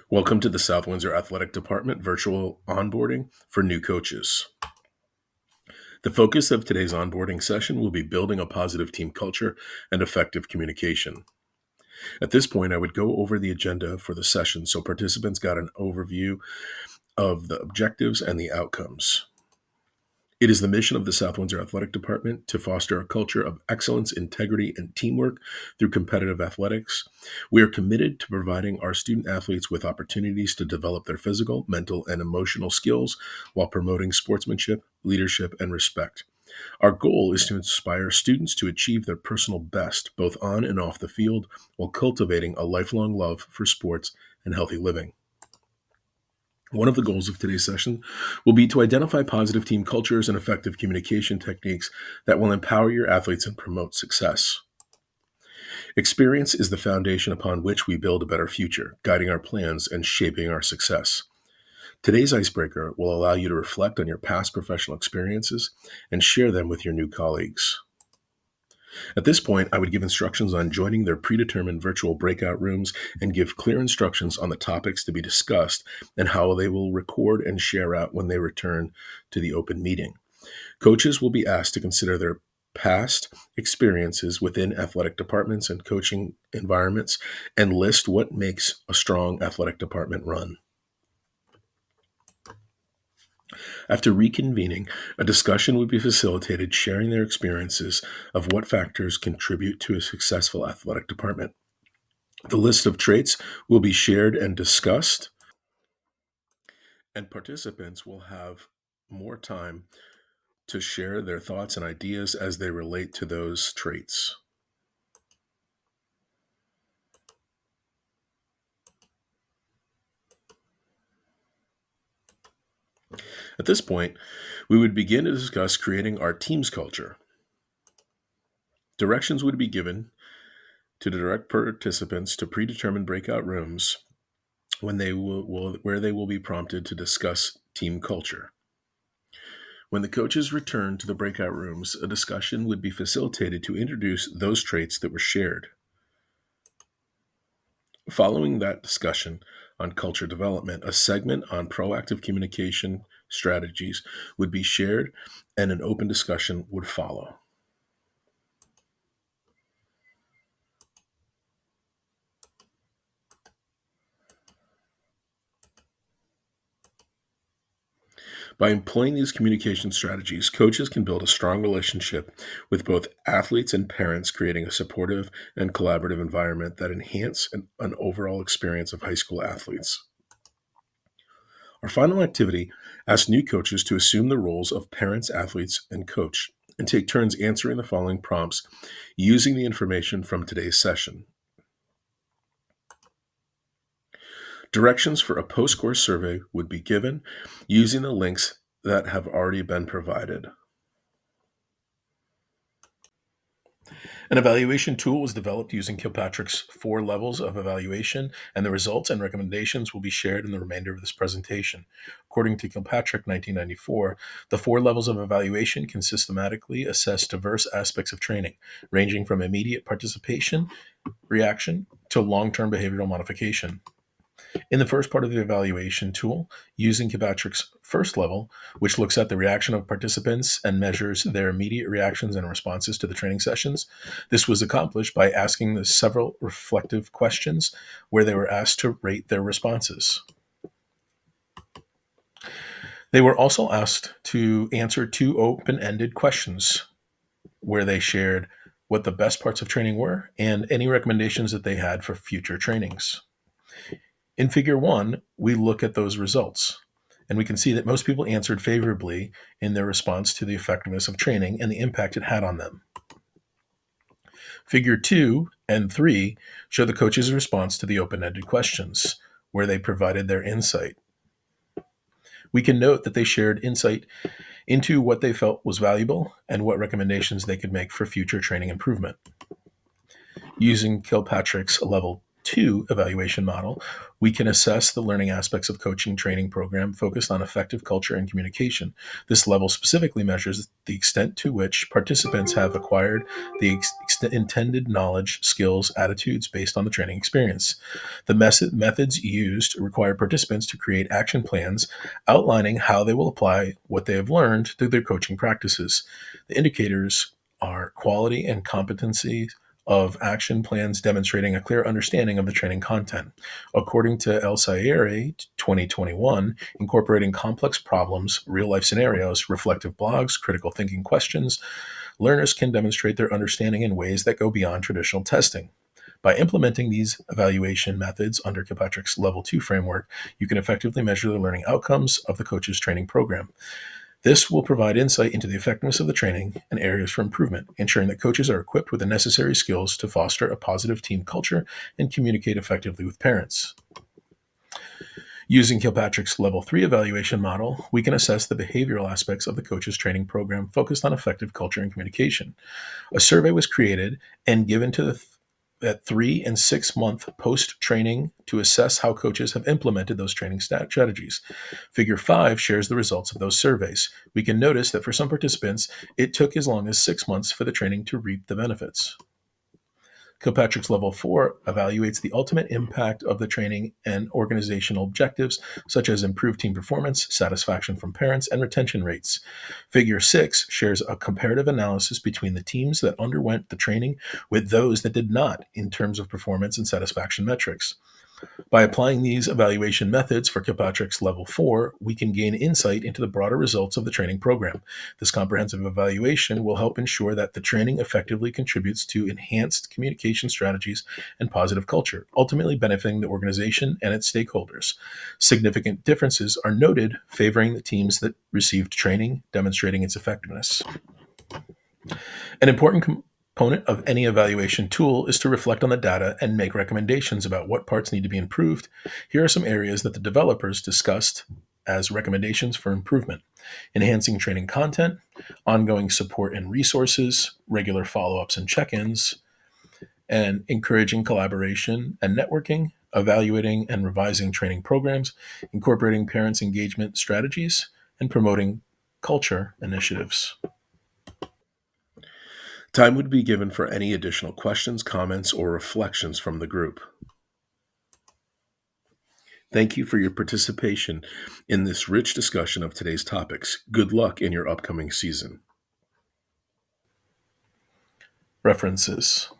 Welcome to the South Windsor Athletic Department virtual onboarding for new coaches. The focus of today's onboarding session will be building a positive team culture and effective communication. At this point, I would go over the agenda for the session so participants got an overview of the objectives and the outcomes. It is the mission of the South Windsor Athletic Department to foster a culture of excellence, integrity, and teamwork through competitive athletics. We are committed to providing our student athletes with opportunities to develop their physical, mental, and emotional skills while promoting sportsmanship, leadership, and respect. Our goal is to inspire students to achieve their personal best, both on and off the field, while cultivating a lifelong love for sports and healthy living. One of the goals of today's session will be to identify positive team cultures and effective communication techniques that will empower your athletes and promote success. Experience is the foundation upon which we build a better future, guiding our plans and shaping our success. Today's icebreaker will allow you to reflect on your past professional experiences and share them with your new colleagues. At this point, I would give instructions on joining their predetermined virtual breakout rooms and give clear instructions on the topics to be discussed and how they will record and share out when they return to the open meeting. Coaches will be asked to consider their past experiences within athletic departments and coaching environments and list what makes a strong athletic department run. After reconvening, a discussion would be facilitated sharing their experiences of what factors contribute to a successful athletic department. The list of traits will be shared and discussed, and participants will have more time to share their thoughts and ideas as they relate to those traits. At this point, we would begin to discuss creating our team's culture. Directions would be given to direct participants to predetermined breakout rooms where they will be prompted to discuss team culture. When the coaches return to the breakout rooms, a discussion would be facilitated to introduce those traits that were shared. Following that discussion on culture development, a segment on proactive communication strategies would be shared and an open discussion would follow. By employing these communication strategies, coaches can build a strong relationship with both athletes and parents, creating a supportive and collaborative environment that enhance an overall experience of high school athletes. Our final activity asks new coaches to assume the roles of parents, athletes, and coach and take turns answering the following prompts using the information from today's session. Directions for a post-course survey would be given using the links that have already been provided. An evaluation tool was developed using Kilpatrick's 4 levels of evaluation, and the results and recommendations will be shared in the remainder of this presentation. According to Kilpatrick 1994, the 4 levels of evaluation can systematically assess diverse aspects of training, ranging from immediate participation, reaction, to long-term behavioral modification. In the first part of the evaluation tool, using Kilpatrick's first level, which looks at the reaction of participants and measures their immediate reactions and responses to the training sessions, this was accomplished by asking the several reflective questions where they were asked to rate their responses. They were also asked to answer 2 open-ended questions where they shared what the best parts of training were and any recommendations that they had for future trainings. In Figure 1, we look at those results, and we can see that most people answered favorably in their response to the effectiveness of training and the impact it had on them. Figure 2 and 3 show the coach's response to the open-ended questions, where they provided their insight. We can note that they shared insight into what they felt was valuable and what recommendations they could make for future training improvement. Using Kilpatrick's Level 2 evaluation model, we can assess the learning aspects of coaching training program focused on effective culture and communication. This level specifically measures the extent to which participants have acquired the intended knowledge, skills, attitudes based on the training experience. The methods used require participants to create action plans outlining how they will apply what they have learned through their coaching practices. The indicators are quality and competency of action plans demonstrating a clear understanding of the training content. According to El Sayere 2021, incorporating complex problems, real life scenarios, reflective blogs, critical thinking questions, learners can demonstrate their understanding in ways that go beyond traditional testing. By implementing these evaluation methods under Kilpatrick's Level 2 framework, you can effectively measure the learning outcomes of the coach's training program. This will provide insight into the effectiveness of the training and areas for improvement, ensuring that coaches are equipped with the necessary skills to foster a positive team culture and communicate effectively with parents. Using Kilpatrick's Level 3 evaluation model, we can assess the behavioral aspects of the coach's training program focused on effective culture and communication. A survey was created and given to at 3 and 6 month post training to assess how coaches have implemented those training strategies. Figure 5 shares the results of those surveys. We can notice that for some participants, it took as long as 6 months for the training to reap the benefits. Kilpatrick's Level 4 evaluates the ultimate impact of the training and organizational objectives, such as improved team performance, satisfaction from parents, and retention rates. Figure 6 shares a comparative analysis between the teams that underwent the training with those that did not in terms of performance and satisfaction metrics. By applying these evaluation methods for Kilpatrick's Level 4, we can gain insight into the broader results of the training program. This comprehensive evaluation will help ensure that the training effectively contributes to enhanced communication strategies and positive culture, ultimately benefiting the organization and its stakeholders. Significant differences are noted favoring the teams that received training, demonstrating its effectiveness. An important component of any evaluation tool is to reflect on the data and make recommendations about what parts need to be improved. Here are some areas that the developers discussed as recommendations for improvement: enhancing training content, ongoing support and resources, regular follow-ups and check-ins, and encouraging collaboration and networking, evaluating and revising training programs, incorporating parents' engagement strategies, and promoting culture initiatives. Time would be given for any additional questions, comments, or reflections from the group. Thank you for your participation in this rich discussion of today's topics. Good luck in your upcoming season. References.